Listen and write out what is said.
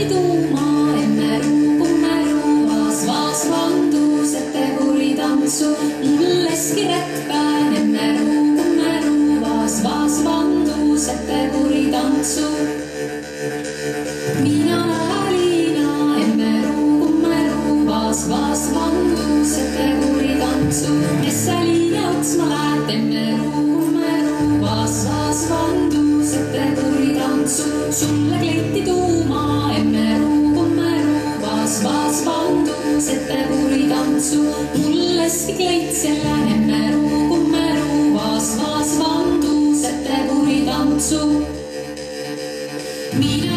tuuma, emmeru, vaas vandus, ette kuri tantsu, mulleski räppään, emmeru, vaas vandus, ette kuri tantsu. Mina Liina, emmeru, vaas vandus, ette kuri tantsu, esse liina otsma läät, emmeru, vaas vandus, ette kuri tantsu, sulle kleiti tuuma, emmeru, vaas vandus, ette kuri tantsu, mulleski kleit selle, emmeru, vaas vandus, ette kuri tantsu. Mina